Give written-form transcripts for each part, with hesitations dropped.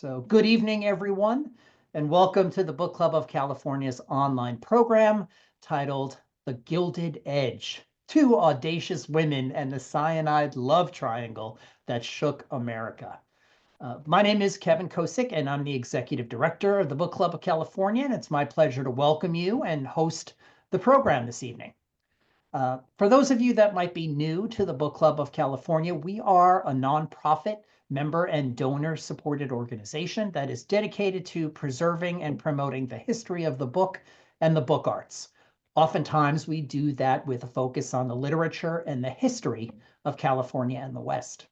So good evening, everyone, and welcome to the Book Club of California's online program titled The Gilded Age, Two Audacious Women and the Cyanide Love Triangle That Shook America. My name is Kevin Kosick, and I'm the Executive Director of the Book Club of California, and it's my pleasure to welcome you and host the program this evening. For those of you that might be new to the Book Club of California, we are a nonprofit member and donor supported organization that is dedicated to preserving and promoting the history of the book and the book arts. Oftentimes, we do that with a focus on the literature and the history of California and the West.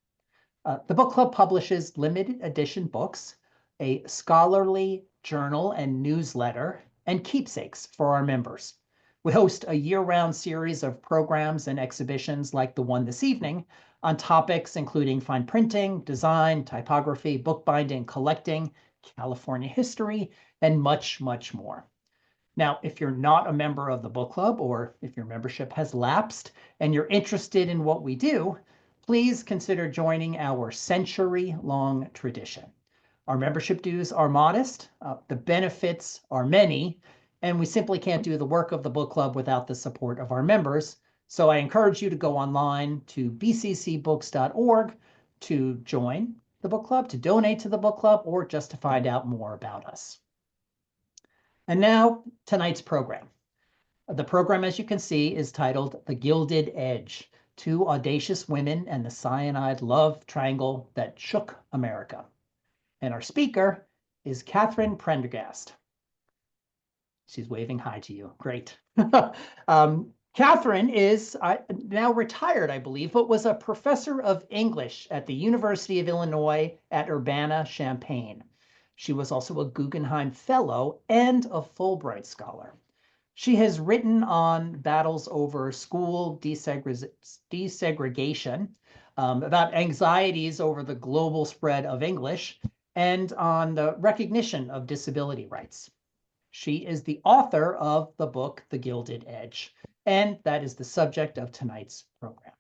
The book club publishes limited edition books, a scholarly journal and newsletter, and keepsakes for our members. We host a year-round series of programs and exhibitions like the one this evening on topics including fine printing, design, typography, bookbinding, collecting, California history, and much, much more. Now, if you're not a member of the book club, or if your membership has lapsed and you're interested in what we do, please consider joining our century-long tradition. Our membership dues are modest, the benefits are many, and we simply can't do the work of the book club without the support of our members. So I encourage you to go online to bccbooks.org to join the book club, to donate to the book club, or just to find out more about us. And now, tonight's program. The program, as you can see, is titled The Gilded Edge, Two Audacious Women and the Cyanide Love Triangle That Shook America. And our speaker is Catherine Prendergast. She's waving hi to you. Great. Catherine is now retired, I believe, but was a professor of English at the University of Illinois at Urbana-Champaign. She was also a Guggenheim Fellow and a Fulbright Scholar. She has written on battles over school desegregation, about anxieties over the global spread of English, and on the recognition of disability rights. She is the author of the book, The Gilded Edge, and that is the subject of tonight's program.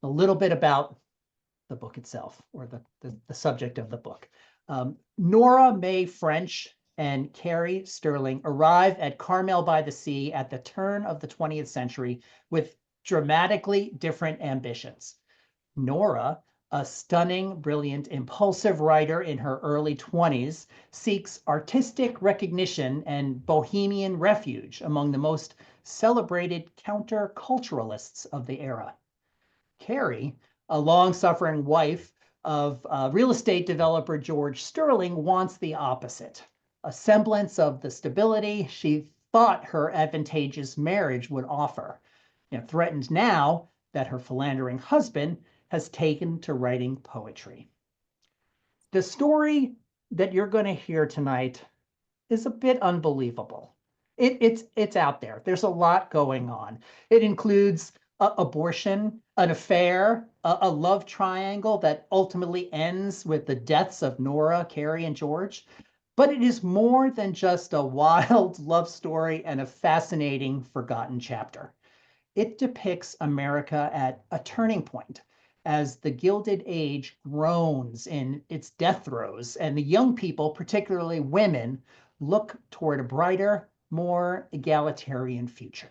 A little bit about the book itself, or the subject of the book. Nora May French and Carrie Sterling arrive at Carmel-by-the-Sea at the turn of the 20th century with dramatically different ambitions. Nora, a stunning, brilliant, impulsive writer in her early 20s, seeks artistic recognition and Bohemian refuge among the most celebrated counterculturalists of the era. Carrie, a long-suffering wife of real estate developer George Sterling, wants the opposite, a semblance of the stability she thought her advantageous marriage would offer, threatened now that her philandering husband has taken to writing poetry. The story that you're going to hear tonight is a bit unbelievable. It's out there. There's a lot going on. It includes abortion, an affair, a love triangle that ultimately ends with the deaths of Nora, Carrie, and George. But it is more than just a wild love story and a fascinating forgotten chapter. It depicts America at a turning point, as the Gilded Age groans in its death throes, and the young people, particularly women, look toward a brighter, more egalitarian future.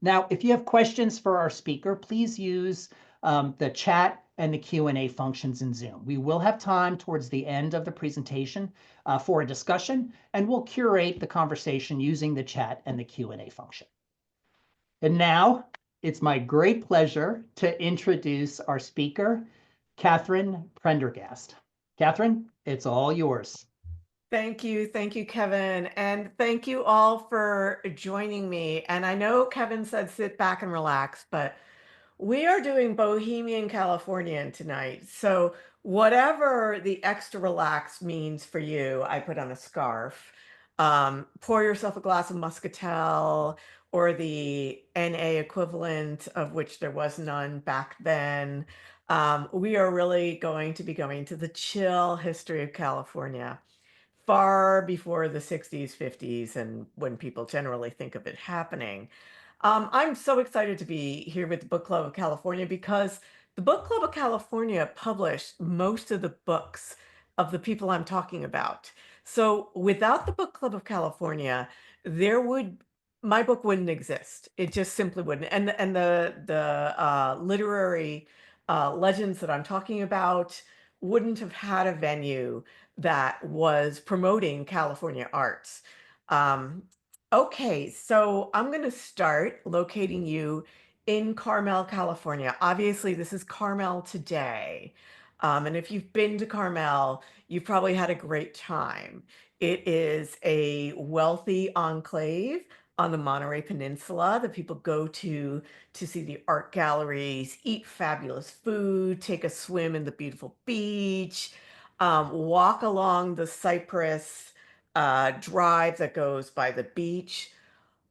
Now, if you have questions for our speaker, please use the chat and the Q&A functions in Zoom. We will have time towards the end of the presentation for a discussion, and we'll curate the conversation using the chat and the Q&A function. And now, it's my great pleasure to introduce our speaker, Catherine Prendergast. Catherine, it's all yours. Thank you, Kevin. And thank you all for joining me. And I know Kevin said sit back and relax, but we are doing Bohemian Californian tonight. So whatever the extra relax means for you, I put on a scarf. Pour yourself a glass of muscatel, or the NA equivalent, of which there was none back then. We are really going to be going to the chill history of California, far before the 60s, 50s, and when people generally think of it happening. I'm so excited to be here with the Book Club of California because the Book Club of California published most of the books of the people I'm talking about. So without the Book Club of California, there would my book wouldn't exist. It just simply wouldn't. And the literary legends that I'm talking about wouldn't have had a venue that was promoting California arts. Um, okay, so I'm going to start locating you in Carmel, California. Obviously, this is Carmel today. And if you've been to Carmel, you've probably had a great time. It is a wealthy enclave on the Monterey Peninsula that people go to see the art galleries, eat fabulous food, take a swim in the beautiful beach, walk along the cypress drive that goes by the beach.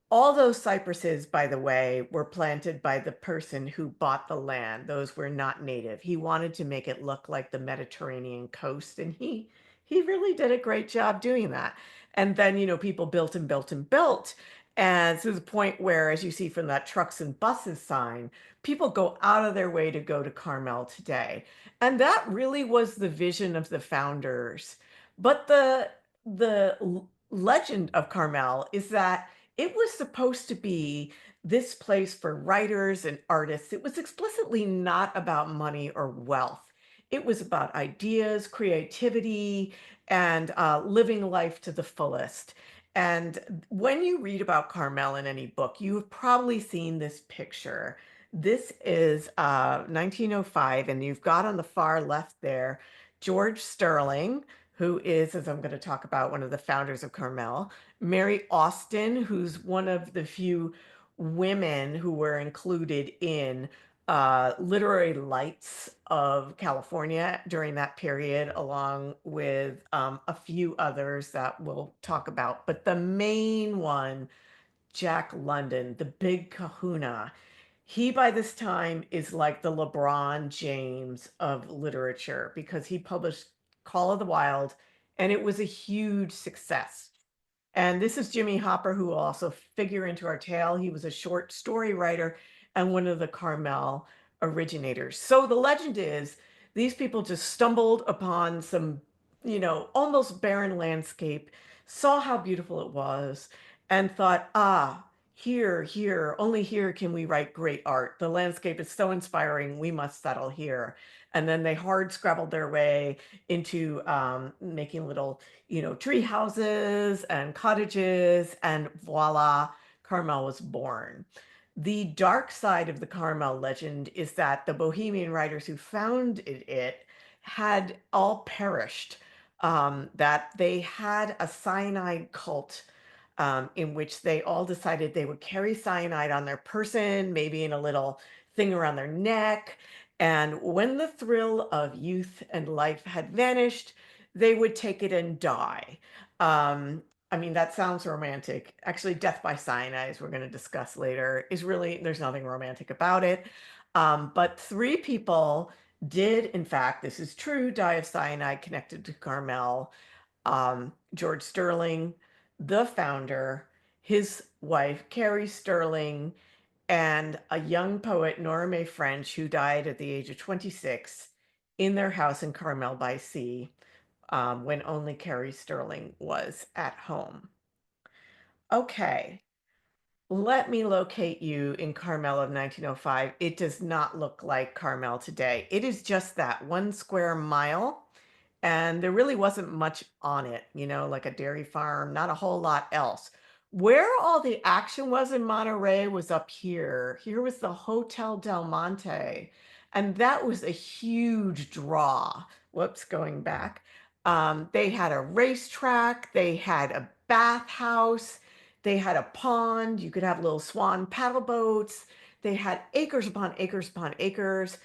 All those cypresses, by the way, were planted by the person who bought the land. Those were not native. He wanted to make it look like the Mediterranean coast, and he really did a great job doing that. And then, people built and built and built. And to the point where, as you see from that trucks and buses sign, people go out of their way to go to Carmel today. And that really was the vision of the founders. But the legend of Carmel is that it was supposed to be this place for writers and artists. It was explicitly not about money or wealth. It was about ideas, creativity, and living life to the fullest. And when you read about Carmel in any book, you have probably seen this picture. This is 1905, and you've got on the far left there George Sterling, who is, as I'm going to talk about, one of the founders of Carmel. Mary Austin, who's one of the few women who were included in literary lights of California during that period, along with a few others that we'll talk about. But the main one, Jack London, the big kahuna, he by this time is like the LeBron James of literature because he published Call of the Wild, and it was a huge success. And this is Jimmy Hopper, who will also figure into our tale. He was a short story writer and one of the Carmel originators. So the legend is these people just stumbled upon some, almost barren landscape, saw how beautiful it was, and thought, here, only here can we write great art. The landscape is so inspiring, we must settle here. And then they hard scrabbled their way into making little tree houses and cottages, and voila, Carmel was born. The dark side of the Carmel legend is that the Bohemian writers who founded it had all perished, that they had a cyanide cult in which they all decided they would carry cyanide on their person, maybe in a little thing around their neck. And when the thrill of youth and life had vanished, they would take it and die. I mean, that sounds romantic. Actually, death by cyanide, as we're going to discuss later, is really, there's nothing romantic about it. But three people did, in fact, this is true, die of cyanide connected to Carmel. George Sterling, the founder, his wife, Carrie Sterling, and a young poet, Nora May, who died at the age of 26 in their house in Carmel-by-the-Sea when only Carrie Sterling was at home. Okay, let me locate you in Carmel of 1905. It does not look like Carmel today. It is just that 1 square mile, and there really wasn't much on it, like a dairy farm, not a whole lot else. Where all the action was in Monterey was up here. Here was the Hotel Del Monte, and that was a huge draw. Whoops, going back. They had a racetrack, they had a bathhouse, they had a pond. You could have little swan paddle boats. They had acres upon acres upon acres,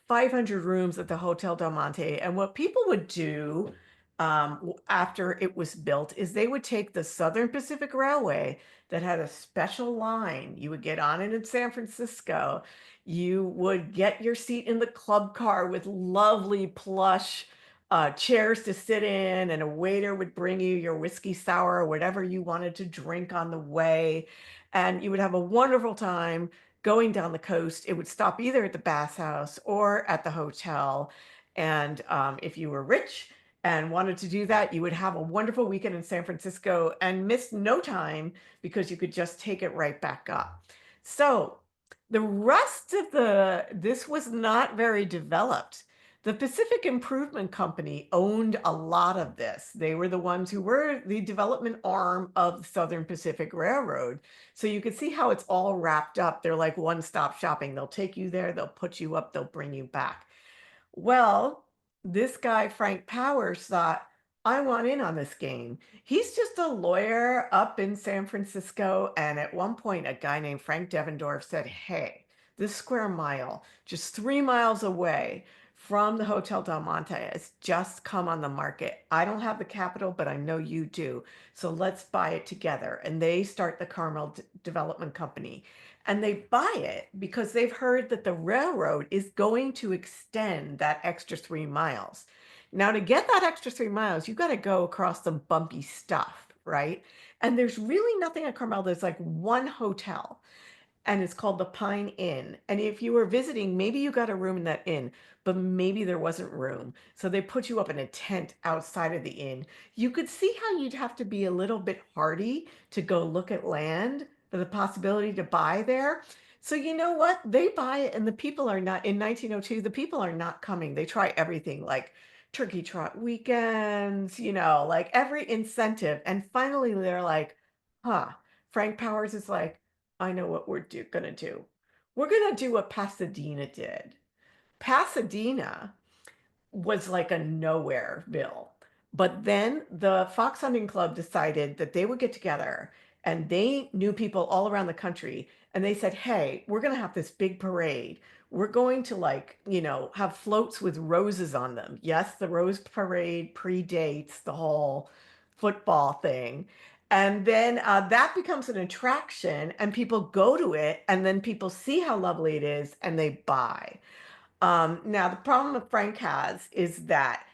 500 rooms at the Hotel Del Monte. And what people would do after it was built is they would take the Southern Pacific Railway that had a special line. You would get on it in San Francisco. You would get your seat in the club car with lovely plush chairs to sit in, and a waiter would bring you your whiskey sour or whatever you wanted to drink on the way. And you would have a wonderful time going down the coast. It would stop either at the bathhouse or at the hotel. And if you were rich and wanted to do that, you would have a wonderful weekend in San Francisco and miss no time because you could just take it right back up. So the rest of this was not very developed. The Pacific Improvement Company owned a lot of this. They were the ones who were the development arm of the Southern Pacific Railroad. So you could see how it's all wrapped up. They're like one-stop shopping. They'll take you there, they'll put you up, they'll bring you back. Well, this guy, Frank Powers, thought, I want in on this game. He's just a lawyer up in San Francisco. And at one point, a guy named Frank Devendorf said, hey, this square mile, just 3 miles away from the Hotel Del Monte, has just come on the market. I don't have the capital, but I know you do. So let's buy it together. And they start the Development Company. And they buy it because they've heard that the railroad is going to extend that extra 3 miles. Now, to get that extra 3 miles, you got to go across some bumpy stuff, right? And there's really nothing at Carmel. There's like one hotel, and it's called the Pine Inn. And if you were visiting, maybe you got a room in that inn, but maybe there wasn't room. So they put you up in a tent outside of the inn. You could see how you'd have to be a little bit hardy to go look at land for the possibility to buy there. So you know what? They buy it, and the people are not, in 1902, the people are not coming. They try everything like turkey trot weekends, like every incentive. And finally they're like, huh, Frank Powers is like, I know what we're gonna do. We're gonna do what Pasadena did. Pasadena was like a nowhere bill. But then the Fox Hunting Club decided that they would get together, and they knew people all around the country. And they said, hey, we're going to have this big parade. We're going to, like, have floats with roses on them. Yes, the Rose Parade predates the whole football thing. And then that becomes an attraction, and people go to it, and then people see how lovely it is, and they buy. Now, the problem that Frank has is that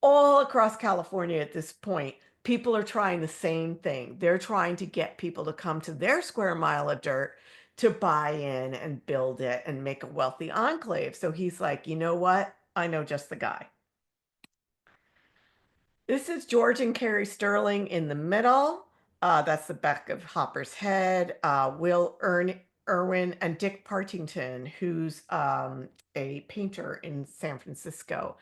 all across California at this point, people are trying the same thing. They're trying to get people to come to their square mile of dirt to buy in and build it and make a wealthy enclave. So he's like, you know what? I know just the guy. This is George and Carrie Sterling in the middle. That's the back of Hopper's head. Irwin and Dick Partington, who's a painter in San Francisco.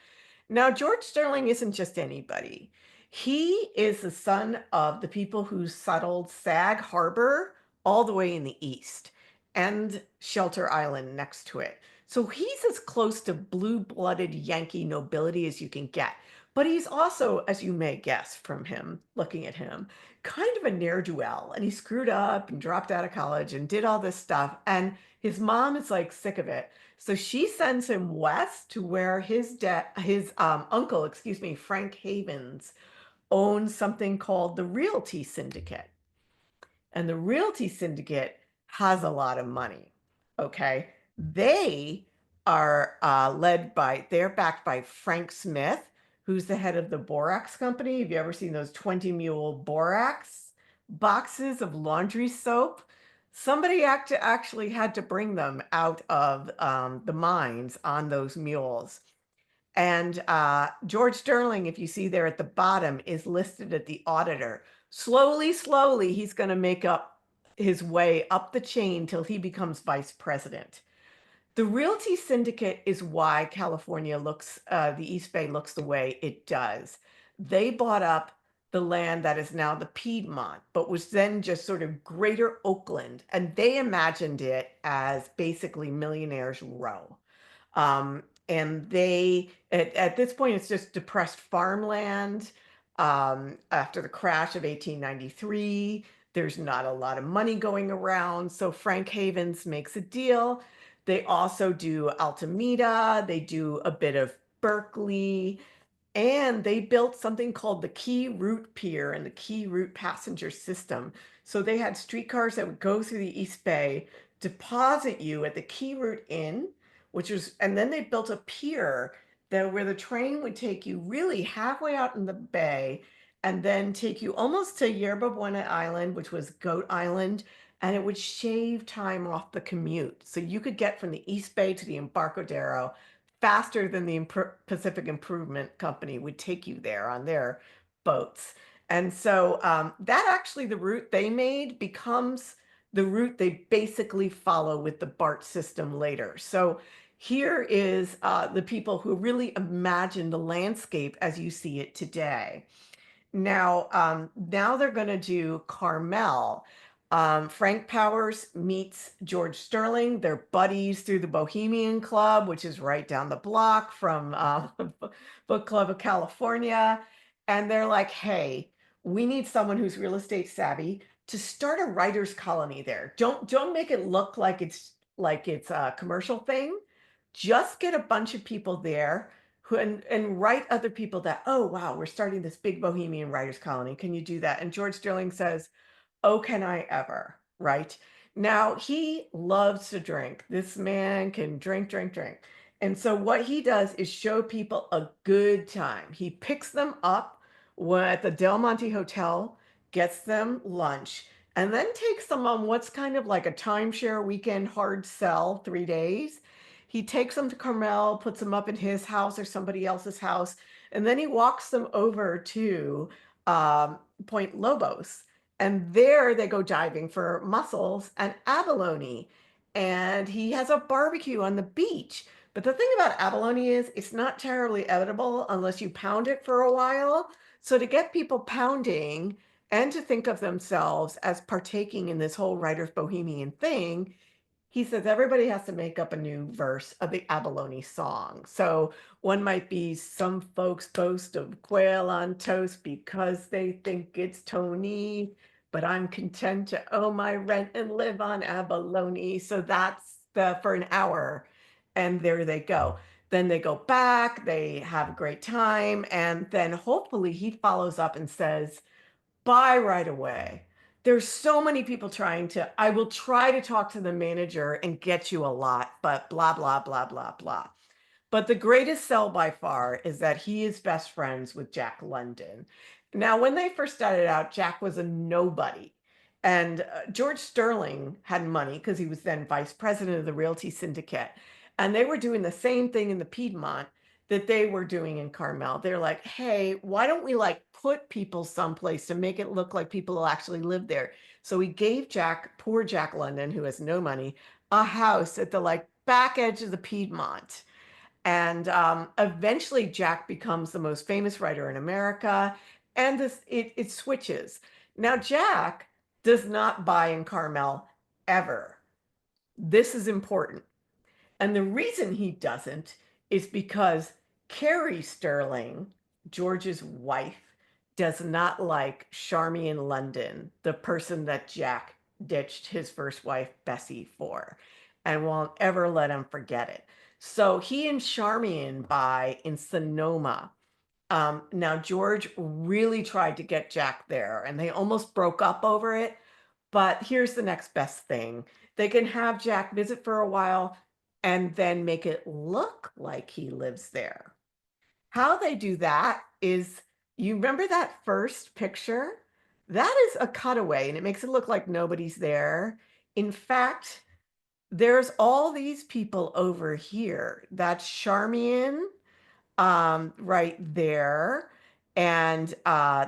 Now, George Sterling isn't just anybody. He is the son of the people who settled Sag Harbor all the way in the east and Shelter Island next to it. So he's as close to blue-blooded Yankee nobility as you can get. But he's also, as you may guess from him, looking at him, kind of a ne'er-do-well. And he screwed up and dropped out of college and did all this stuff. And his mom is like sick of it. So she sends him west to where his uncle, excuse me, Frank Havens, owns something called the Realty Syndicate. And the Realty Syndicate has a lot of money. Okay. They are they're backed by Frank Smith, who's the head of the Borax Company. Have you ever seen those 20 mule borax boxes of laundry soap? Somebody actually had to bring them out of the mines on those mules. And George Sterling, if you see there at the bottom, is listed at the auditor. Slowly, slowly, he's going to make up his way up the chain till he becomes vice president. The Realty Syndicate is why California the East Bay looks the way it does. They bought up the land that is now the Piedmont, but was then just sort of greater Oakland. And they imagined it as basically Millionaire's Row. And at this point, it's just depressed farmland. After the crash of 1893, there's not a lot of money going around. So Frank Havens makes a deal. They also do Altameda. They do a bit of Berkeley. And they built something called the Key Route Pier and the Key Route Passenger System. So they had streetcars that would go through the East Bay, deposit you at the Key Route Inn, and then they built a pier where the train would take you really halfway out in the bay and then take you almost to Yerba Buena Island, which was Goat Island, and it would shave time off the commute. So you could get from the East Bay to the Embarcadero faster than the Pacific Improvement Company would take you there on their boats. And so that actually, the route they made becomes the route they basically follow with the BART system later. So here is the people who really imagine the landscape as you see it today. Now they're going to do Carmel. Frank Powers meets George Sterling. They're buddies through the Bohemian Club, which is right down the block from Book Club of California. And they're like, "Hey, we need someone who's real estate savvy to start a writers' colony there. Don't make it look like it's a commercial thing. Just get a bunch of people there who and write other people that, oh wow, we're starting this big Bohemian writers colony. Can you do that?" And George Sterling says, "Oh, can I ever?" Right? Now, he loves to drink. This man can drink, drink, drink. And so what he does is show people a good time. He picks them up at the Del Monte Hotel, gets them lunch, and then takes them on what's kind of like a timeshare weekend hard sell 3 days. He takes them to Carmel, puts them up in his house or somebody else's house, and then he walks them over to Point Lobos. And there they go diving for mussels and abalone. And he has a barbecue on the beach. But the thing about abalone is it's not terribly edible unless you pound it for a while. So to get people pounding and to think of themselves as partaking in this whole writer's bohemian thing, he says everybody has to make up a new verse of the abalone song. So one might be, "Some folks boast of quail on toast because they think it's Tony, but I'm content to owe my rent and live on abalone." So that's the for an hour, and there they go. Then they go back, they have a great time, and then hopefully he follows up and says, "Buy right away. There's so many people trying to, I will try to talk to the manager and get you a lot, but blah, blah, blah, blah, blah." But the greatest sell by far is that he is best friends with Jack London. Now, when they first started out, Jack was a nobody. And George Sterling had money because he was then vice president of the Realty Syndicate. And they were doing the same thing in the Piedmont that they were doing in Carmel. They're like, "Hey, why don't we like put people someplace to make it look like people will actually live there?" So he gave Jack, poor Jack London, who has no money, a house at the like back edge of the Piedmont. And eventually, Jack becomes the most famous writer in America. And it switches. Now, Jack does not buy in Carmel ever. This is important. And the reason he doesn't is because Carrie Sterling, George's wife, does not like Charmian London, the person that Jack ditched his first wife, Bessie, for, and won't ever let him forget it. So he and Charmian buy in Sonoma. Now, George really tried to get Jack there, and they almost broke up over it. But here's the next best thing. They can have Jack visit for a while and then make it look like he lives there. How they do that is, you remember that first picture? That is a cutaway and it makes it look like nobody's there. In fact, there's all these people over here. That's Charmian, right there. And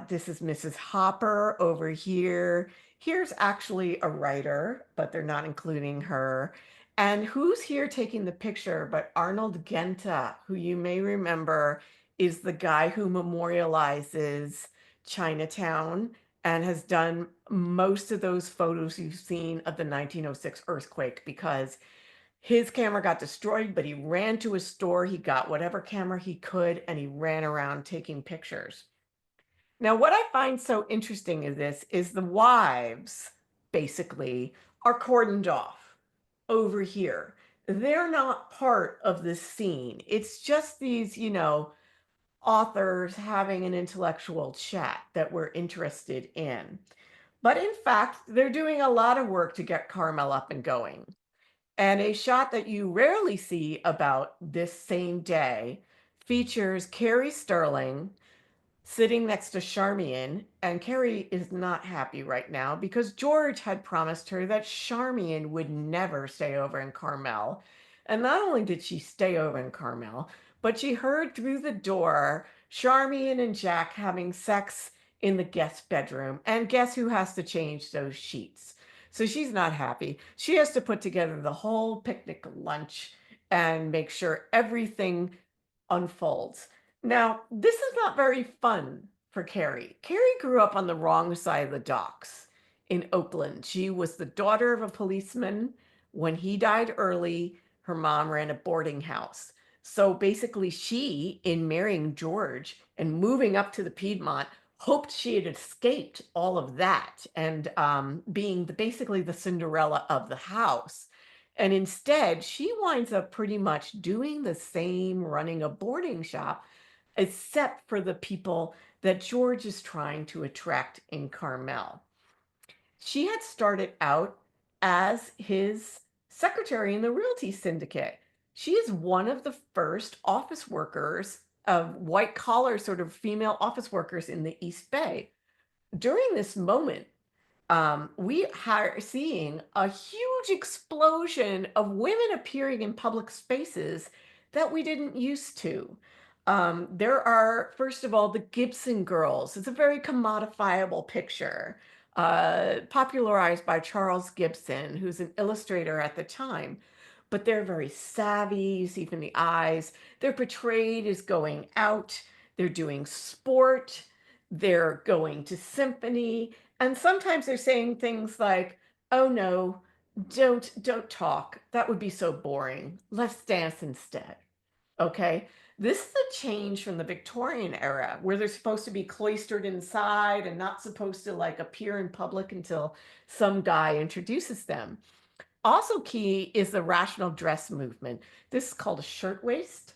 this is Mrs. Hopper over here. Here's actually a writer, but they're not including her. And who's here taking the picture but Arnold Genta, who you may remember is the guy who memorializes Chinatown and has done most of those photos you've seen of the 1906 earthquake, because his camera got destroyed, but he ran to a store, he got whatever camera he could, and he ran around taking pictures. Now, what I find so interesting in this is the wives, basically, are cordoned off over here. They're not part of this scene. It's just these, authors having an intellectual chat that we're interested in. But in fact, they're doing a lot of work to get Carmel up and going. And a shot that you rarely see about this same day features Carrie Sterling sitting next to Charmian. And Carrie is not happy right now because George had promised her that Charmian would never stay over in Carmel. And not only did she stay over in Carmel, but she heard through the door Charmian and Jack having sex in the guest bedroom. And guess who has to change those sheets? So she's not happy. She has to put together the whole picnic lunch and make sure everything unfolds. Now, this is not very fun for Carrie. Carrie grew up on the wrong side of the docks in Oakland. She was the daughter of a policeman. When he died early, her mom ran a boarding house. So basically, she, in marrying George and moving up to the Piedmont, hoped she had escaped all of that and being basically the Cinderella of the house. And instead, she winds up pretty much doing the same, running a boarding shop, except for the people that George is trying to attract in Carmel. She had started out as his secretary in the realty syndicate. She is one of the first office workers of white collar sort of female office workers in the East Bay. During this moment, we are seeing a huge explosion of women appearing in public spaces that we didn't used to. There are, first of all, the Gibson girls. It's a very commodifiable picture, popularized by Charles Gibson, who's an illustrator at the time. But they're very savvy, you see from the eyes. They're portrayed as going out, they're doing sport, they're going to symphony, and sometimes they're saying things like, "Oh no, don't talk. That would be so boring. Let's dance instead." Okay? This is a change from the Victorian era where they're supposed to be cloistered inside and not supposed to like appear in public until some guy introduces them. Also key is the rational dress movement. This is called a shirtwaist,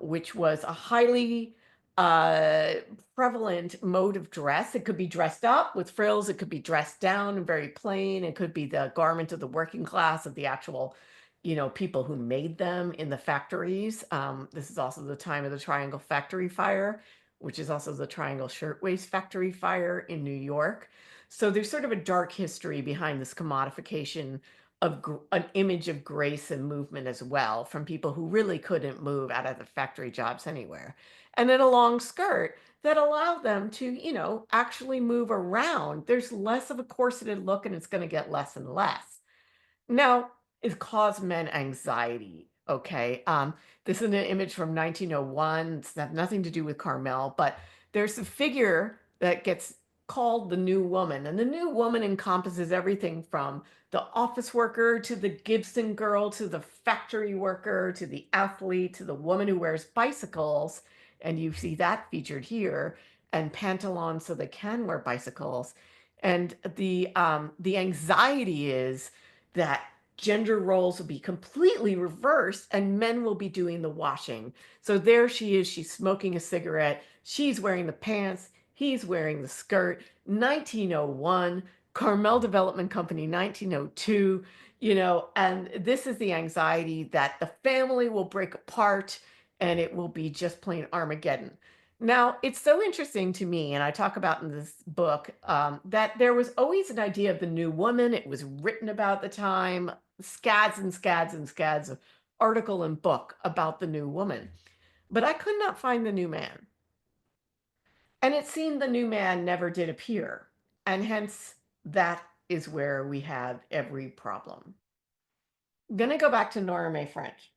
which was a highly uh, prevalent mode of dress. It could be dressed up with frills. It could be dressed down and very plain. It could be the garment of the working class, of the actual, people who made them in the factories. This is also the time of the Triangle Factory Fire, which is also the Triangle Shirtwaist Factory Fire in New York. So there's sort of a dark history behind this commodification of an image of grace and movement as well from people who really couldn't move out of the factory jobs anywhere. And then a long skirt that allowed them to, actually move around. There's less of a corseted look and it's going to get less and less. Now, it caused men anxiety. Okay. This is an image from 1901. It's have nothing to do with Carmel, but there's a figure that gets called the new woman. And the new woman encompasses everything from the office worker to the Gibson girl to the factory worker to the athlete to the woman who wears bicycles. And you see that featured here, and pantaloons so they can wear bicycles. And the anxiety is that gender roles will be completely reversed and men will be doing the washing. So there she is, she's smoking a cigarette, she's wearing the pants, he's wearing the skirt. 1901, Carmel Development Company, 1902, and this is the anxiety that the family will break apart and it will be just plain Armageddon. Now, it's so interesting to me, and I talk about in this book, that there was always an idea of the new woman. It was written about the time, scads and scads and scads of article and book about the new woman. But I could not find the new man. And it seemed the new man never did appear. And hence, that is where we have every problem. I'm going to go back to Nora May French.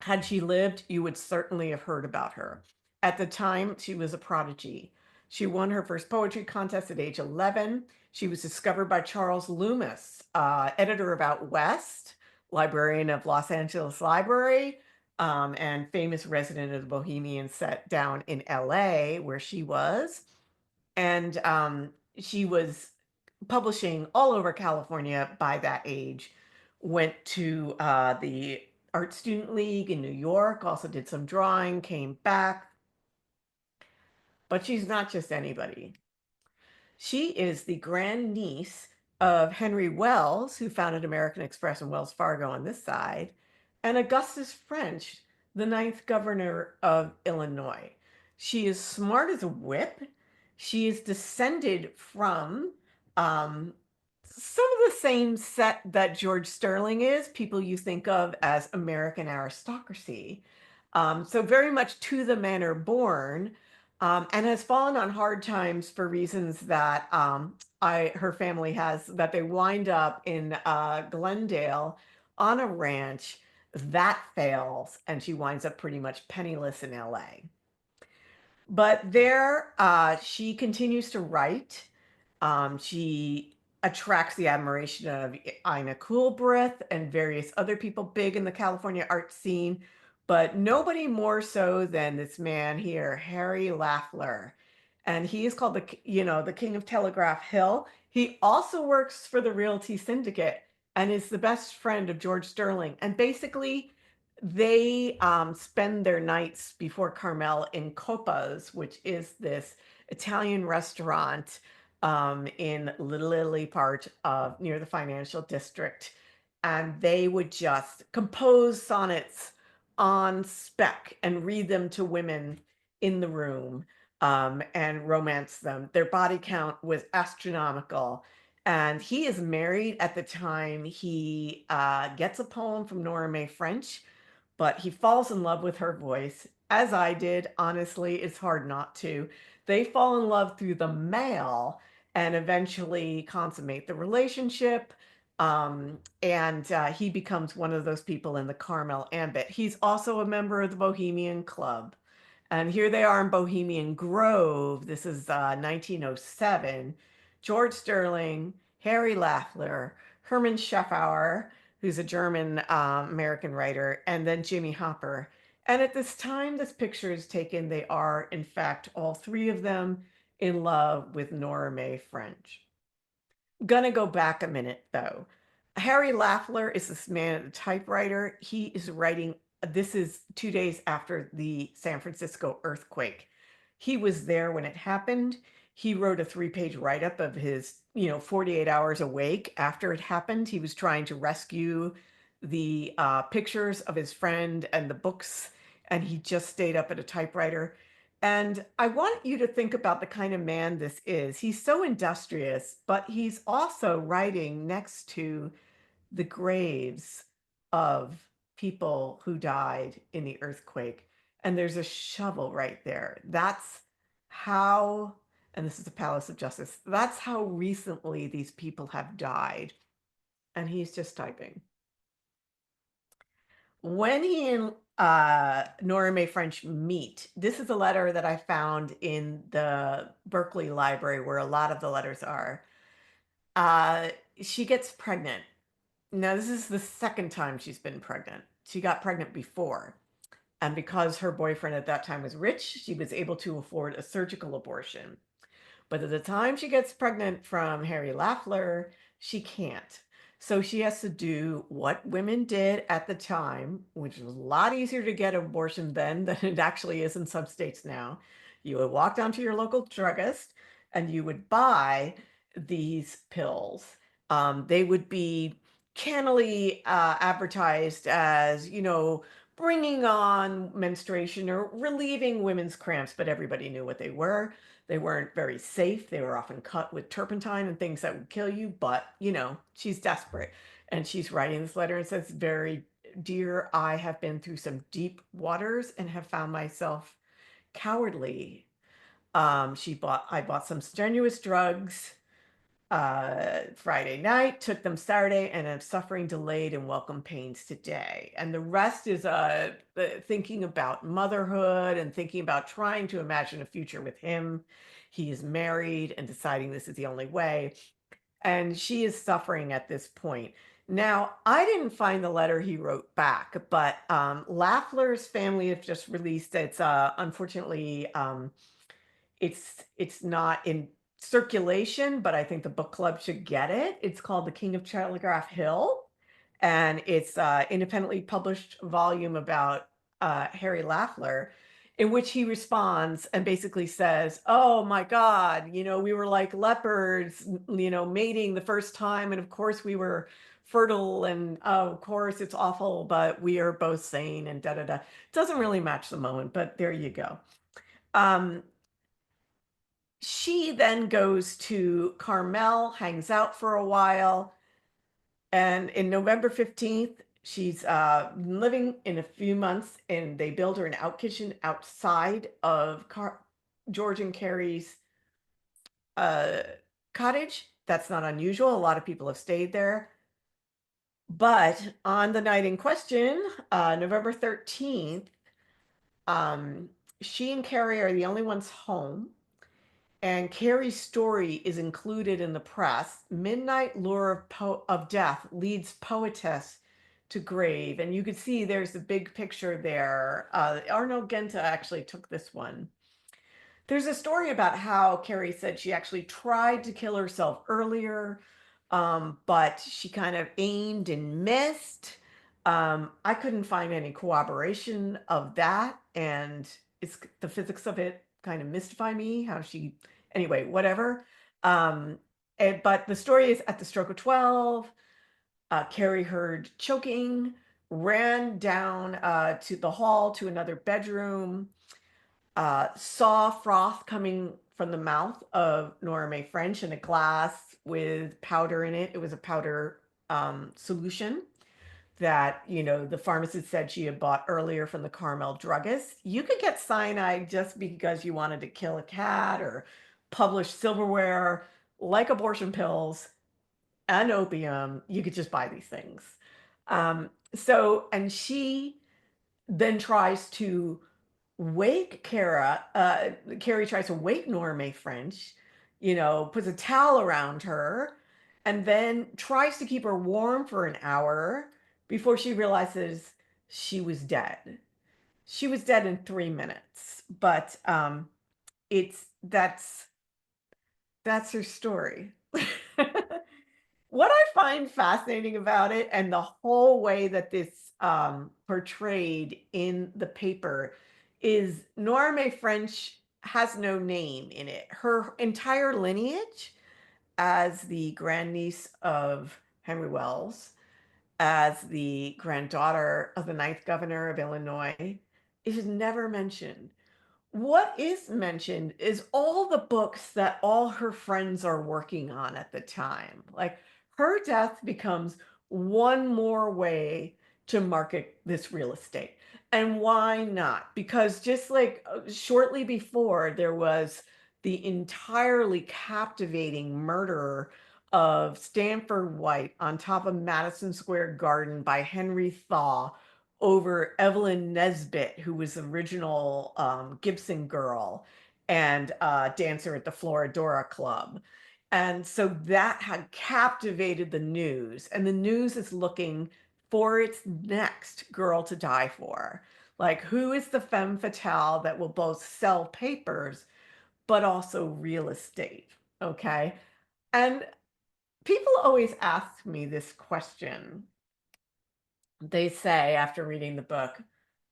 Had she lived, you would certainly have heard about her. At the time, she was a prodigy. She won her first poetry contest at age 11. She was discovered by Charles Loomis, editor of Out West, librarian of Los Angeles Library, and famous resident of the Bohemian set down in LA, where she was. And she was publishing all over California by that age. Went to the Art Student League in New York, also did some drawing, came back. But she's not just anybody. She is the grandniece of Henry Wells, who founded American Express and Wells Fargo on this side, and Augustus French, the ninth governor of Illinois. She is smart as a whip. She is descended from some of the same set that George Sterling is, people you think of as American aristocracy. So very much to the manor born, and has fallen on hard times for reasons that her family has, that they wind up in Glendale on a ranch that fails, and she winds up pretty much penniless in LA. But there, she continues to write. She attracts the admiration of Ina Coolbrith and various other people big in the California art scene, but nobody more so than this man here, Harry Lafler. And he is called the king of Telegraph Hill. He also works for the Realty Syndicate and is the best friend of George Sterling. And basically, they spend their nights before Carmel in Copa's, which is this Italian restaurant in Little Italy part of near the financial district. And they would just compose sonnets on spec and read them to women in the room, and romance them. Their body count was astronomical. And he is married at the time he gets a poem from Nora May French, but he falls in love with her voice, as I did. Honestly, it's hard not to. They fall in love through the mail and eventually consummate the relationship. And he becomes one of those people in the Carmel ambit. He's also a member of the Bohemian Club. And here they are in Bohemian Grove. This is 1907. George Sterling, Harry Lafler, Hermann Schaffauer, who's a German American writer, and then Jimmy Hopper. And at this time this picture is taken, they are, in fact, all three of them in love with Nora May French. Gonna go back a minute though. Harry Lafler is this man at the typewriter. He is writing, this is 2 days after the San Francisco earthquake. He was there when it happened. He wrote a 3-page write-up of his, 48 hours awake after it happened. He was trying to rescue the pictures of his friend and the books, and he just stayed up at a typewriter. And I want you to think about the kind of man this is. He's so industrious, but he's also writing next to the graves of people who died in the earthquake. And there's a shovel right there. That's how, and this is the Palace of Justice, that's how recently these people have died. And he's just typing. When he and Nora May French meet, this is a letter that I found in the Berkeley Library where a lot of the letters are. Uh, she gets pregnant. Now, this is the second time she's been pregnant. She got pregnant before. And because her boyfriend at that time was rich, she was able to afford a surgical abortion. But at the time she gets pregnant from Harry Lafler, she can't. So she has to do what women did at the time, which was a lot easier to get an abortion then than it actually is in some states now. You would walk down to your local druggist and you would buy these pills. They would be cannily advertised as, bringing on menstruation or relieving women's cramps, but everybody knew what they were. They weren't very safe. They were often cut with turpentine and things that would kill you, but she's desperate. And she's writing this letter and says, very dear, I have been through some deep waters and have found myself cowardly. I bought some strenuous drugs Friday night, took them Saturday, and I'm suffering delayed and welcome pains today. And the rest is thinking about motherhood and thinking about trying to imagine a future with him. He is married and deciding this is the only way. And she is suffering at this point. Now, I didn't find the letter he wrote back, but Lafler's family have just released, it's unfortunately, it's not in circulation, but I think the book club should get it. It's called The King of Telegraph Hill, and it's independently published volume about Harry Lafler, in which he responds and basically says, oh my God, we were like leopards, mating the first time. And of course we were fertile, and of course it's awful, but we are both sane, and da da da. Doesn't really match the moment, but there you go. she then goes to Carmel, hangs out for a while, and in November 15th, she's living in a few months, and they build her an out kitchen outside of George and Carrie's uh, cottage. That's not unusual. A lot of people have stayed there. But on the night in question, November 13th, um, she and Carrie are the only ones home. And Carrie's story is included in the press. Midnight lure of death leads poetess to grave. And you can see there's a big picture there. Arnold Genta actually took this one. There's a story about how Carrie said she actually tried to kill herself earlier, but she kind of aimed and missed. I couldn't find any corroboration of that, and it's the physics of it kind of mystify me. How she, anyway, whatever. But the story is at the stroke of 12. Carrie heard choking, ran down to the hall to another bedroom, saw froth coming from the mouth of Nora May French in a glass with powder in it. It was a powder solution that, the pharmacist said she had bought earlier from the Carmel druggist. You could get cyanide just because you wanted to kill a cat or publish silverware, like abortion pills and opium. You could just buy these things. And she then tries to wake Carrie tries to wake Nora May French, puts a towel around her, and then tries to keep her warm for an hour before she realizes she was dead. She was dead in 3 minutes, but it's that's her story. What I find fascinating about it, and the whole way that this portrayed in the paper, is Nora May French has no name in it. Her entire lineage as the grandniece of Henry Wells, as the granddaughter of the ninth governor of Illinois, is never mentioned. What is mentioned is all the books that all her friends are working on at the time. Like, her death becomes one more way to market this real estate. And why not? Because just like shortly before, there was the entirely captivating murder of Stanford White on top of Madison Square Garden by Henry Thaw over Evelyn Nesbit, who was the original Gibson girl and dancer at the Floridora Club. And so that had captivated the news, and the news is looking for its next girl to die for. Like, who is the femme fatale that will both sell papers but also real estate? Okay. And people always ask me this question. They say after reading the book,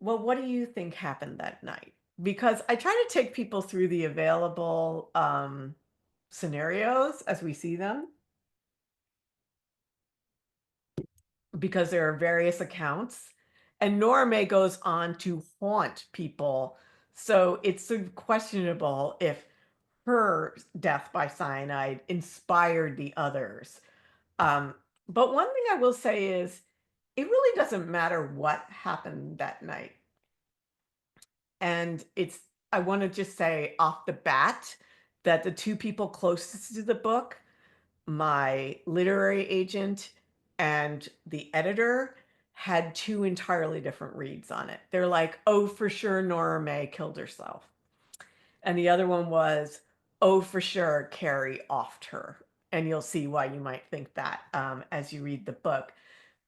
well, what do you think happened that night? Because I try to take people through the available scenarios as we see them, because there are various accounts. And Nora May goes on to haunt people. So it's sort of questionable if her death by cyanide inspired the others. But one thing I will say is, it really doesn't matter what happened that night. And I want to just say off the bat that the two people closest to the book, my literary agent and the editor, had two entirely different reads on it. They're like, oh, for sure, Nora May killed herself. And the other one was, oh, for sure, Carrie offed her. And you'll see why you might think that as you read the book.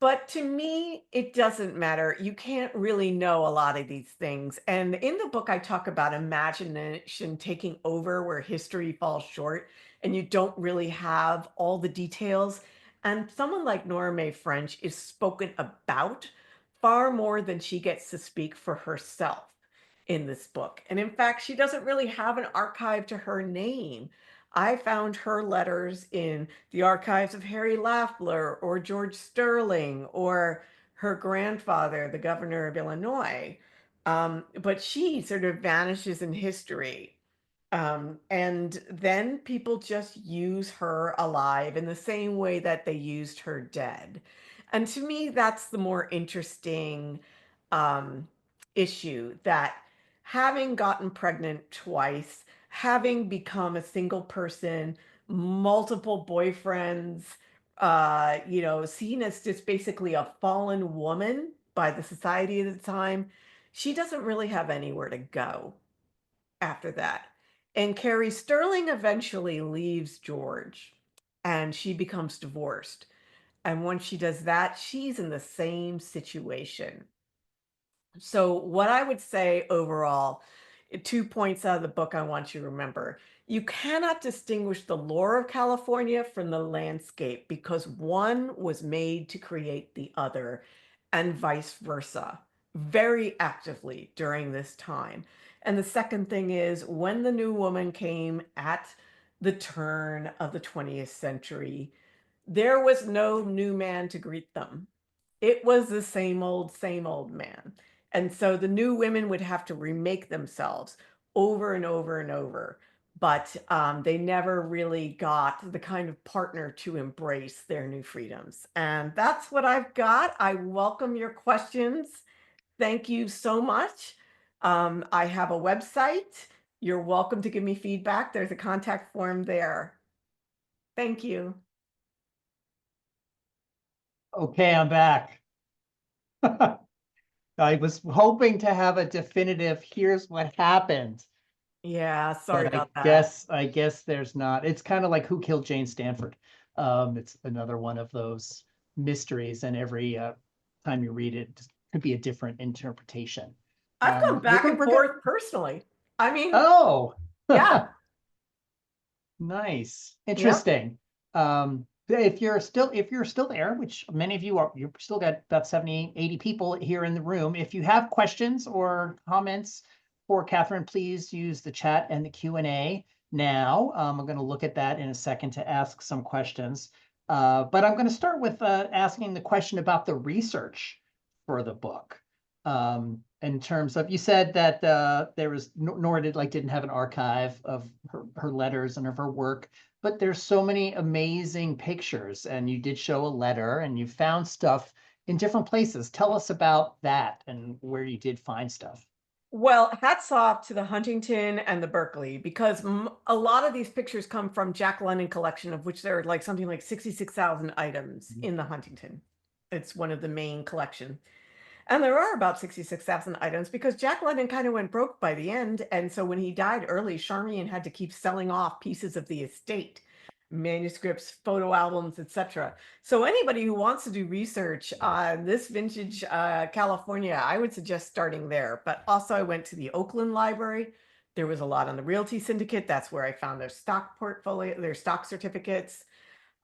But to me, it doesn't matter. You can't really know a lot of these things. And in the book, I talk about imagination taking over where history falls short, and you don't really have all the details. And someone like Nora May French is spoken about far more than she gets to speak for herself in this book. And in fact, she doesn't really have an archive to her name. I found her letters in the archives of Harry Lafleur or George Sterling or her grandfather, the governor of Illinois. But she sort of vanishes in history. And then people just use her alive in the same way that they used her dead. And to me, that's the more interesting um, issue, that having gotten pregnant twice, having become a single person, multiple boyfriends, seen as just basically a fallen woman by the society at the time, she doesn't really have anywhere to go after that. And Carrie Sterling eventually leaves George and she becomes divorced. And once she does that, she's in the same situation. So, what I would say overall, 2 points out of the book I want you to remember. You cannot distinguish the lore of California from the landscape because one was made to create the other, and vice versa, very actively during this time. And the second thing is, when the new woman came at the turn of the 20th century, there was no new man to greet them. It was the same old man. And so the new women would have to remake themselves over and over and over. But they never really got the kind of partner to embrace their new freedoms. And that's what I've got. I welcome your questions. Thank you so much. I have a website. You're welcome to give me feedback. There's a contact form there. Thank you. Okay, I'm back. I was hoping to have a definitive, here's what happened, Yeah, sorry but I about that. guess I guess there's not. It's kind of like Who Killed Jane Stanford. It's another one of those mysteries, and every time you read it, it could be a different interpretation. I've gone We're back good. and We're good. forth personally. I mean, Oh, yeah, nice, yep. interesting. If you're still there, which many of you are, you've still got about 70, 80 people here in the room. If you have questions or comments for Catherine, please use the chat and the Q&A now. I'm going to look at that in a second to ask some questions. But I'm going to start with asking the question about the research for the book. In terms of, you said that there was Nora didn't have an archive of her letters and of her work, but there's so many amazing pictures, and you did show a letter and you found stuff in different places. Tell us about that and where you did find stuff. Well, hats off to the Huntington and the Berkeley, because a lot of these pictures come from Jack London collection, of which there are like something like 66,000 items in the Huntington. It's one of the main collection. And there are about 66,000 items because Jack London kind of went broke by the end. And so when he died early, Charmian had to keep selling off pieces of the estate, manuscripts, photo albums, etc. So anybody who wants to do research on this vintage California, I would suggest starting there. But also I went to the Oakland Library. There was a lot on the Realty Syndicate. That's where I found their stock portfolio, their stock certificates.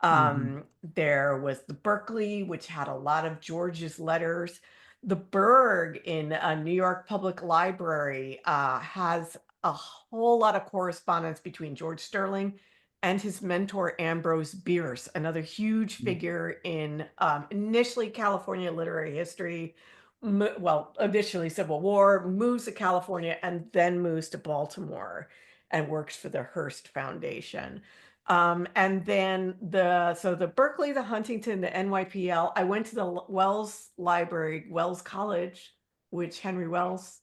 Mhm. There was the Berkeley, which had a lot of George's letters. The Berg in New York Public Library has a whole lot of correspondence between George Sterling and his mentor Ambrose Bierce, another huge figure in initially California literary history. Well, initially Civil War, moves to California and then moves to Baltimore and works for the Hearst Foundation. And then the Berkeley, the Huntington, the NYPL. I went to the Wells Library, Wells College, which Henry Wells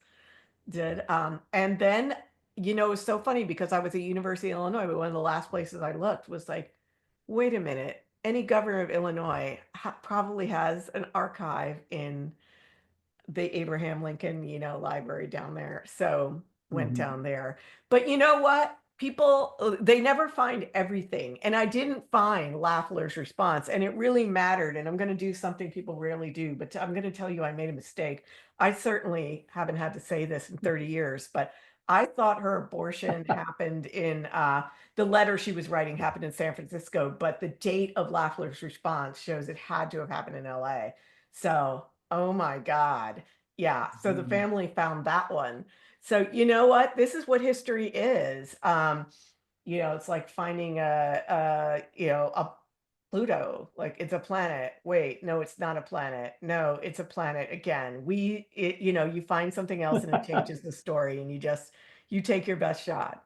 did. And then, it's so funny because I was at University of Illinois, but one of the last places I looked was like, wait a minute, any governor of Illinois probably has an archive in the Abraham Lincoln, library down there. So went Mhm. down there. But you know what? People, they never find everything. And I didn't find Lafleur's response. And it really mattered. And I'm going to do something people rarely do, but I'm going to tell you I made a mistake. I certainly haven't had to say this in 30 years, but I thought her abortion happened in the letter she was writing happened in San Francisco, but the date of Lafleur's response shows it had to have happened in LA. So, oh my God. Yeah. So the Mhm. family found that one. So you know what? This is what history is. It's like finding a Pluto, like it's a planet. Wait, no, it's not a planet. No, it's a planet again. You find something else and it changes the story and you take your best shot.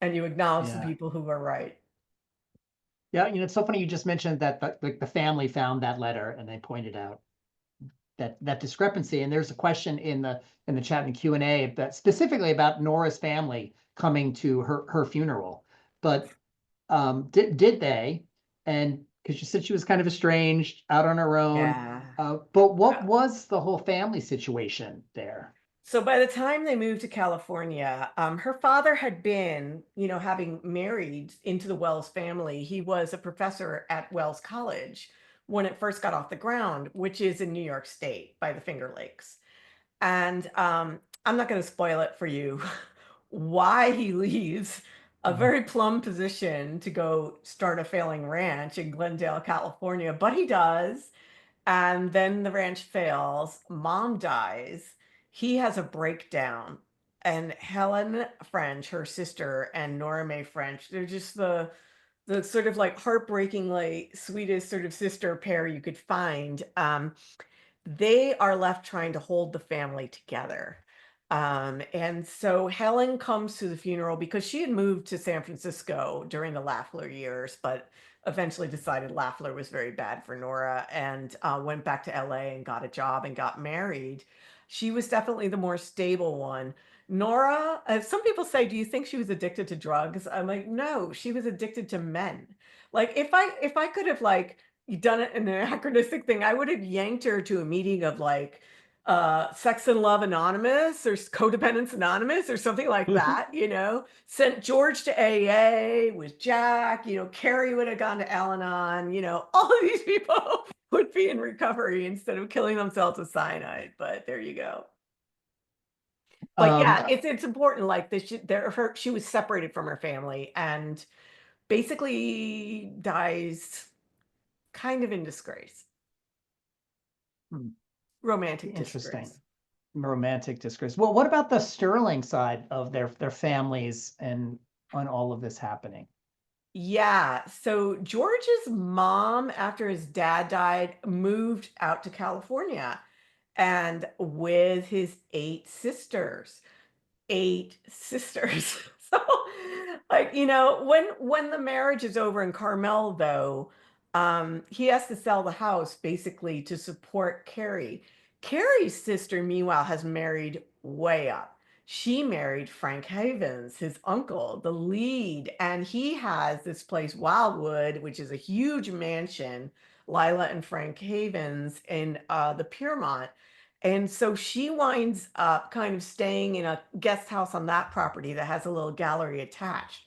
and you acknowledge the Yeah. people who are right. Yeah, it's so funny you just mentioned that the family found that letter and they pointed out that discrepancy. And there's a question in the chat and Q&A that specifically about Nora's family coming to her funeral. But did they? And because she said she was kind of estranged, out on her own. Yeah. But what was the whole family situation there? So by the time they moved to California, her father had been, having married into the Wells family. He was a professor at Wells College when it first got off the ground, which is in New York State by the Finger Lakes. And I'm not going to spoil it for you why he leaves a Mhm. very plum position to go start a failing ranch in Glendale, California, but he does. And then the ranch fails, mom dies, he has a breakdown, and Helen French, her sister, and Nora May French, they're just the sort of like heartbreakingly sweetest sort of sister pair you could find. They are left trying to hold the family together. And so Helen comes to the funeral because she had moved to San Francisco during the Lafleur years, but eventually decided Lafleur was very bad for Nora and went back to LA and got a job and got married. She was definitely the more stable one. Nora, some people say, do you think she was addicted to drugs? I'm like, no, she was addicted to men. Like if I could have like done it in an anachronistic thing, I would have yanked her to a meeting of like Sex and Love Anonymous or Codependence Anonymous or something like that, sent George to AA with Jack, Carrie would have gone to Al-Anon, all of these people would be in recovery instead of killing themselves with cyanide. But there you go. But Um, yeah, it's important. Like this, she was separated from her family and basically dies kind of in disgrace, hmm, romantic interesting. disgrace. Romantic discourse. Well, what about the Sterling side of their families and on all of this happening? Yeah. So George's mom, after his dad died, moved out to California and with his 8 sisters. 8 sisters. So, like, when the marriage is over in Carmel, though, he has to sell the house basically to support Carrie. Carrie's sister, meanwhile, has married way up. She married Frank Havens, his uncle, the lead, and he has this place, Wildwood, which is a huge mansion, Lila and Frank Havens in the Piermont. And so she winds up kind of staying in a guest house on that property that has a little gallery attached.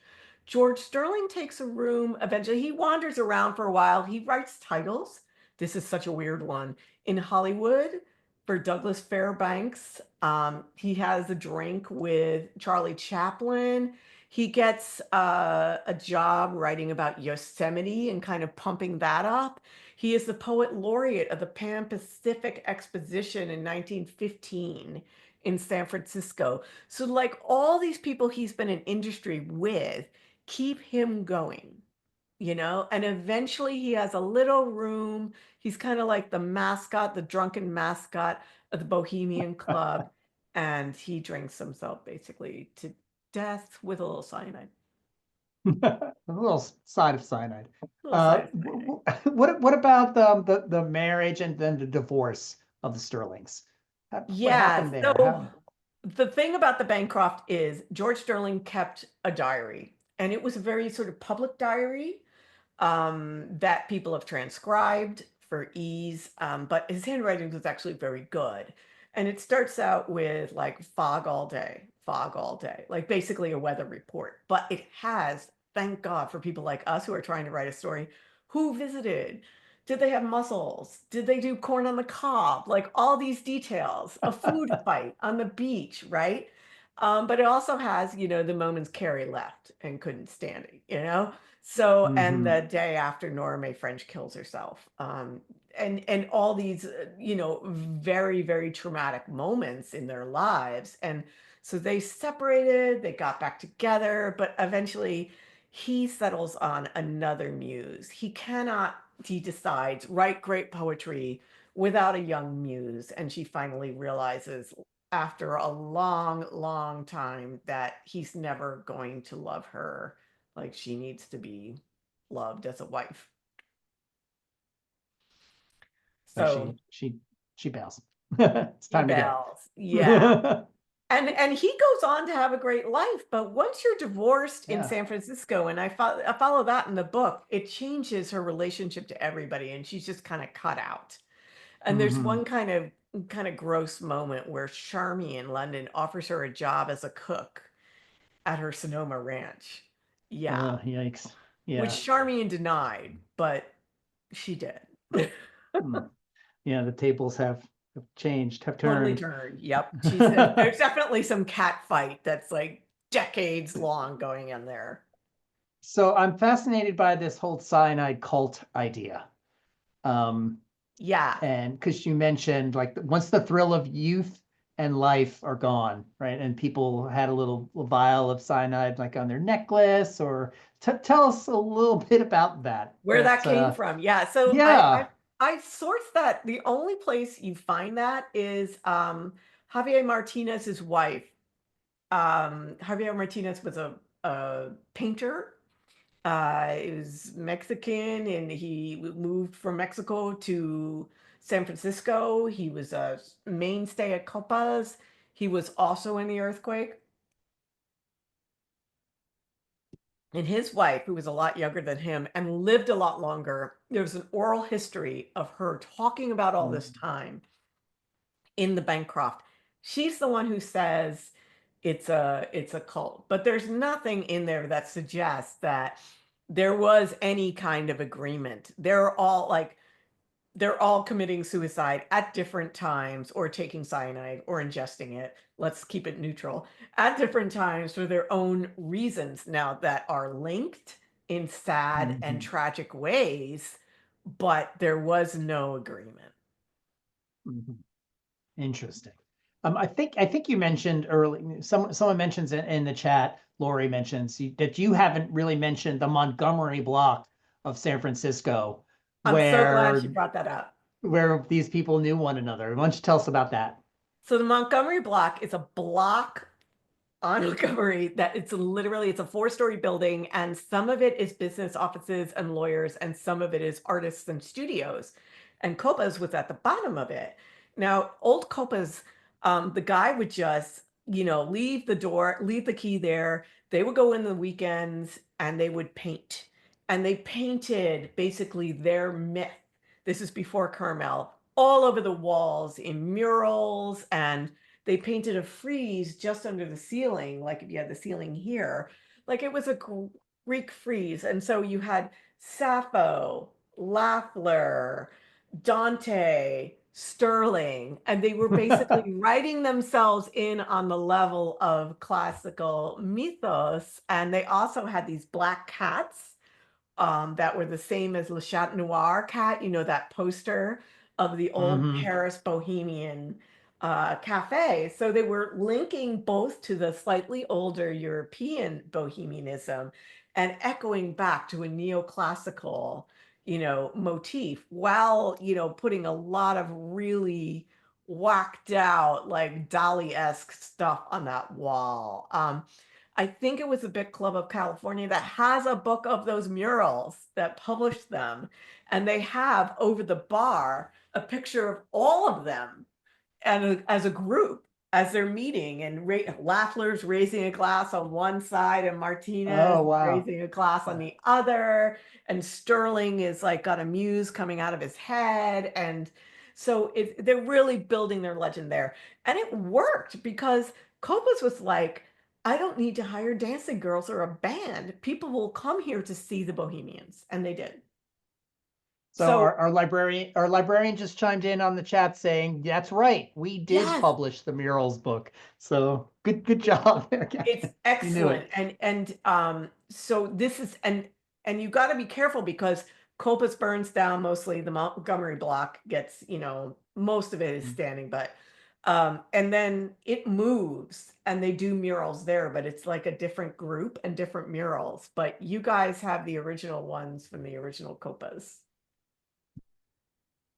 George Sterling takes a room. Eventually, he wanders around for a while. He writes titles. This is such a weird one. In Hollywood for Douglas Fairbanks. He has a drink with Charlie Chaplin. He gets a job writing about Yosemite and kind of pumping that up. He is the poet laureate of the Pan Pacific Exposition in 1915 in San Francisco. So, like all these people he's been in industry with keep him going, and eventually he has a little room. He's kind of like the mascot, the drunken mascot of the Bohemian Club, and he drinks himself basically to death with a little cyanide. A little side of cyanide. A little side of cyanide. What about the marriage and then the divorce of the Sterlings? What Yeah. happened there? So the thing about the Bancroft is George Sterling kept a diary, and it was a very sort of public diary that people have transcribed for ease. But his handwriting was actually very good. And it starts out with like fog all day, like basically a weather report. But it has, thank God for people like us who are trying to write a story, who visited. Did they have mussels? Did they do corn on the cob? Like all these details, a food fight on the beach, right? But it also has, the moments Carrie left and couldn't stand it. So, and Hmm. the day after Nora May French kills herself, and all these, very, very traumatic moments in their lives. And so they separated, they got back together, but eventually he settles on another muse. He decides, write great poetry without a young muse. And she finally realizes, after a long, long time that he's never going to love her like she needs to be loved as a wife. So So she bails. It's he time to go. bails. Yeah. And he goes on to have a great life, but once you're divorced in Yeah. San Francisco, and I follow that in the book, it changes her relationship to everybody, and she's just kind of cut out. And there's Mhm. one kind of gross moment where Charmy in London offers her a job as a cook at her Sonoma ranch. Yeah, Yikes. which Yeah. Charmian denied, but she did. Mm. Yeah, the tables have changed, have Totally turned. turned. Yep. She said there's definitely some cat fight that's like decades long going in there. So I'm fascinated by this whole cyanide cult idea. Yeah. And because you mentioned like once the thrill of youth and life are gone, right? And people had a little vial of cyanide like on their necklace, or tell us a little bit about that. Where that came from. Yeah. So Yeah. I sourced that. The only place you find that is Javier Martinez's wife. Javier Martinez was a painter. He was Mexican and he moved from Mexico to San Francisco. He was a mainstay at Copas. He was also in the earthquake. And his wife, who was a lot younger than him and lived a lot longer, there was an oral history of her talking about all this time in the Bancroft. She's the one who says it's a cult, but there's nothing in there that suggests that there was any kind of agreement. They're all committing suicide at different times or taking cyanide or ingesting it. Let's keep it neutral at different times for their own reasons now that are linked in sad and Mhm. tragic ways, but there was no agreement. Mhm. Interesting. I think you mentioned early. Someone mentions it in the chat. Lori mentions that you haven't really mentioned the Montgomery block of San Francisco, I'm so glad she where brought that up. these people knew one another. Why don't you tell us about that? So the Montgomery block is a block on Montgomery that it's a four-story building, and some of it is business offices and lawyers, and some of it is artists and studios. And Copa's was at the bottom of it. Now, old Copa's, the guy would just, leave leave the key there. They would go in the weekends and they would paint. And they painted basically their myth. This is before Carmel, all over the walls in murals, and they painted a frieze just under the ceiling, like if you had the ceiling here, like it was a Greek frieze. And so you had Sappho, Lafleur, Dante, Sterling, and they were basically writing themselves in on the level of classical mythos. And they also had these black cats that were the same as Le Chat Noir cat, that poster of the old Hmm. Paris Bohemian cafe. So they were linking both to the slightly older European bohemianism and echoing back to a neoclassical, motif while, putting a lot of really whacked out, like Dali-esque stuff on that wall. I think it was the Book Club of California that has a book of those murals that published them. And they have over the bar a picture of all of them and as a group as they're meeting, and Lafleur's raising a glass on one side and Martinez Oh, is wow. raising a glass on the other, and Sterling is like got a muse coming out of his head. And so they're really building their legend there. And it worked because Coppola was like, I don't need to hire dancing girls or a band. People will come here to see the Bohemians. And they did. So So, our librarian just chimed in on the chat saying, "That's right, we did yes, publish the murals book." So good job there, it's Catherine. You knew excellent. it. And so this is and you got to be careful because Copus burns down mostly. The Montgomery block gets, most of it is standing, but and then it moves and they do murals there, but it's like a different group and different murals. But you guys have the original ones from the original Copas.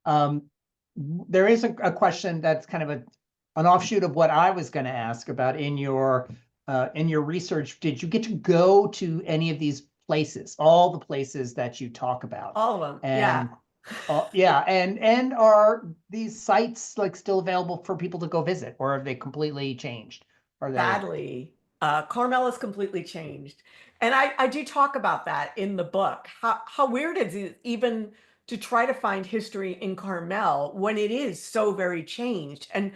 Um, there is a question that's kind of an offshoot of what I was going to ask about in your research, did you get to go to any of these places, all the places that you talk about? All of them. Yeah. And yeah, and are these sites like still available for people to go visit, or have they completely changed? Are they? Sadly, Carmel has completely changed. And I do talk about that in the book. How weird is it even to try to find history in Carmel when it is so very changed? And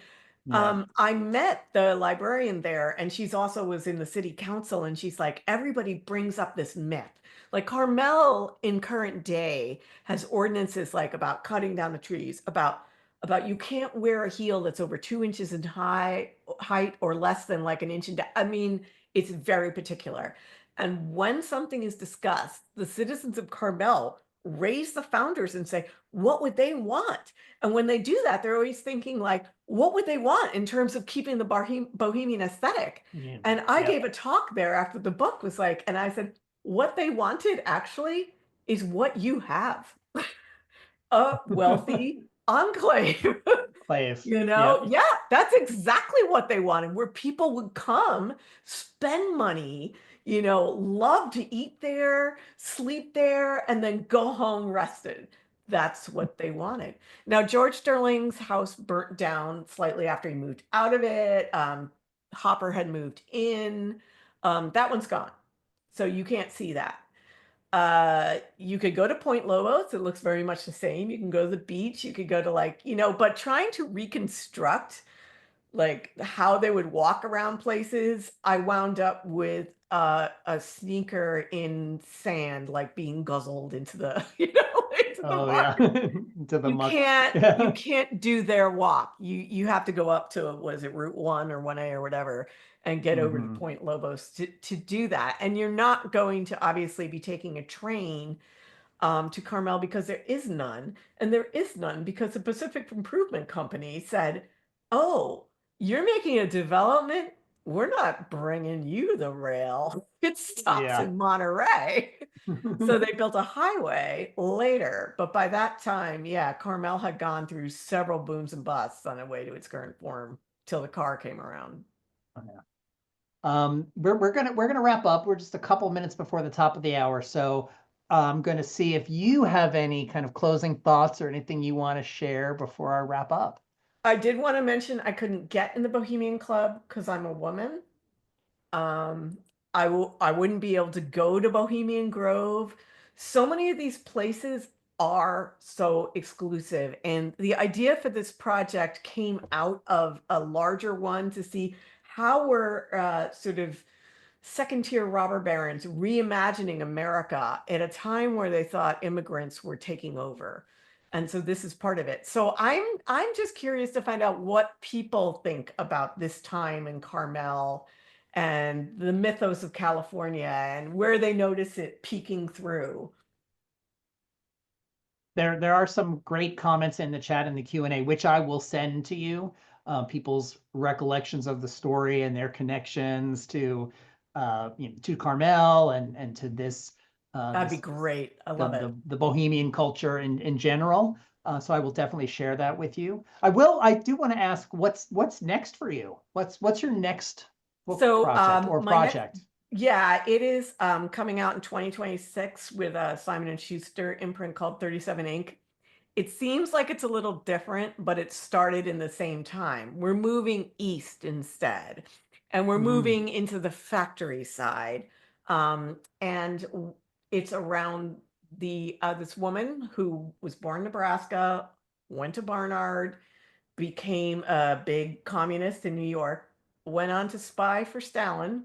Yeah. I met the librarian there, and she's also was in the city council, and she's like, everybody brings up this myth. Like Carmel in current day has ordinances like about cutting down the trees, about you can't wear a heel that's over 2 inches in height or less than like an inch in depth. I mean, it's very particular. And when something is discussed, the citizens of Carmel raise the founders and say, what would they want? And when they do that, they're always thinking like, what would they want in terms of keeping the Bohemian aesthetic? Yeah. And I Yeah. gave a talk there after the book was like, and I said, what they wanted actually is what you have. A wealthy enclave. Clave. You Yeah. know? Yeah, that's exactly what they wanted, where people would come, spend money, love to eat there, sleep there, and then go home rested. That's what they wanted. Now, George Sterling's house burnt down slightly after he moved out of it. Hopper had moved in. That one's gone. So you can't see that. You could go to Point Lobos. It looks very much the same. You can go to the beach. You could go to but trying to reconstruct like how they would walk around places, I wound up with a sneaker in sand, like being guzzled into the, into the Oh yeah. mud. To the You muck. can't you Yeah. can't do their walk. You have to go up to, what is it, Route 1 or 1A or whatever, and get over to Hmm. Point Lobos to do that. And you're not going to obviously be taking a train to Carmel because there is none. And there is none because the Pacific Improvement Company said, oh, you're making a development? We're not bringing you the rail. It stops Yeah. in Monterey. So they built a highway later, but by that time, yeah, Carmel had gone through several booms and busts on the way to its current form till the car came around. We're gonna wrap up. We're just a couple minutes before the top of the hour, so I'm gonna see if you have any kind of closing thoughts or anything you want to share before I wrap up. I did want to mention I couldn't get in the Bohemian Club because I'm a woman. Um, I wouldn't be able to go to Bohemian Grove. So many of these places are so exclusive. And the idea for this project came out of a larger one to see how we're sort of second tier robber barons reimagining America at a time where they thought immigrants were taking over. And so this is part of it. So I'm just curious to find out what people think about this time in Carmel and the mythos of California and where they notice it peeking through. There are some great comments in the chat in the Q&A, which I will send to you. People's recollections of the story and their connections to to Carmel and to this That'd be great. I love it. the Bohemian culture in general. So I will definitely share that with you. I do want to ask what's next for you? What's your next book So project or my next, project? yeah, it is coming out in 2026 with a Simon and Schuster imprint called 37 Inc. It seems like it's a little different, but it started in the same time. We're moving east instead, and we're Mm. moving into the factory side. And it's around the this woman who was born in Nebraska, went to Barnard, became a big communist in New York, went on to spy for Stalin,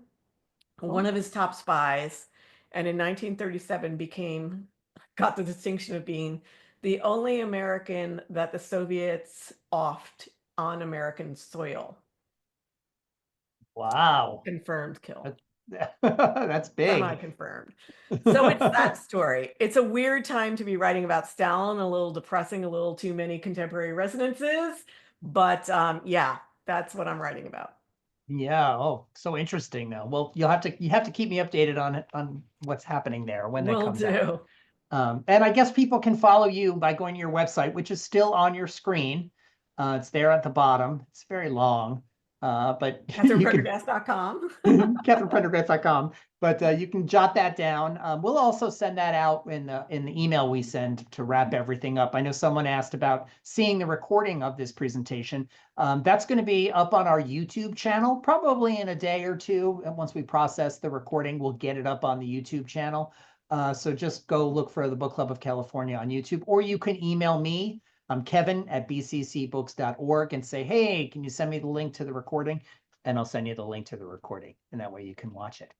one Oh, of his top spies, and in 1937 got the distinction of being the only American that the Soviets offed on American soil. wow. Confirmed kill. That's big. Semi-confirmed. So it's that story. It's a weird time to be writing about Stalin, a little depressing, a little too many contemporary resonances, but yeah, that's what I'm writing about. Yeah. Oh, so interesting though. Well, you have to keep me updated on what's happening there when that Will comes out. do. And I guess people can follow you by going to your website, which is still on your screen. It's there at the bottom. It's very long, but you can CatherinePrendergast.com. CatherinePrendergast.com. But you can jot that down. We'll also send that out in the email we send to wrap everything up. I know someone asked about seeing the recording of this presentation. That's going to be up on our YouTube channel, probably in a day or two. And once we process the recording, we'll get it up on the YouTube channel. So just go look for the Book Club of California on YouTube, or you can email me. I'm Kevin@bccbooks.org and say, hey, can you send me the link to the recording? And I'll send you the link to the recording, and that way you can watch it.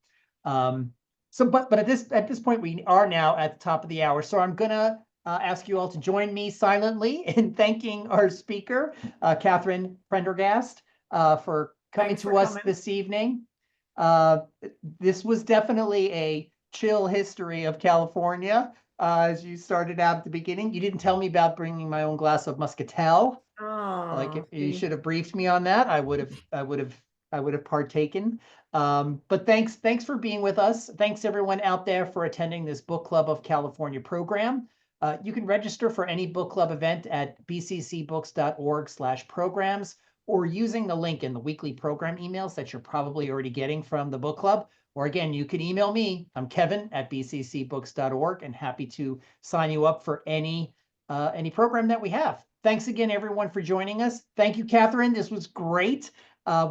But at this point, we are now at the top of the hour. So I'm gonna ask you all to join me silently in thanking our speaker, Catherine Prendergast, for coming to us this evening. This was definitely a chill history of California. As you started out at the beginning, you didn't tell me about bringing my own glass of muscatel. Oh, You should have briefed me on that. I would have partaken. But thanks for being with us. Thanks everyone out there for attending this Book Club of California program. You can register for any book club event at bccbooks.org/programs, or using the link in the weekly program emails that you're probably already getting from the book club. Or again, you can email me. I'm Kevin@bccbooks.org, and happy to sign you up for any program that we have. Thanks again, everyone, for joining us. Thank you, Catherine. This was great.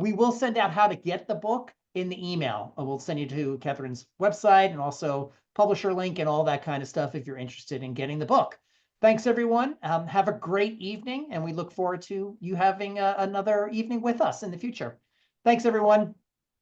We will send out how to get the book in the email. We'll send you to Catherine's website and also publisher link and all that kind of stuff if you're interested in getting the book. Thanks, everyone. Have a great evening, and we look forward to you having another evening with us in the future. Thanks, everyone.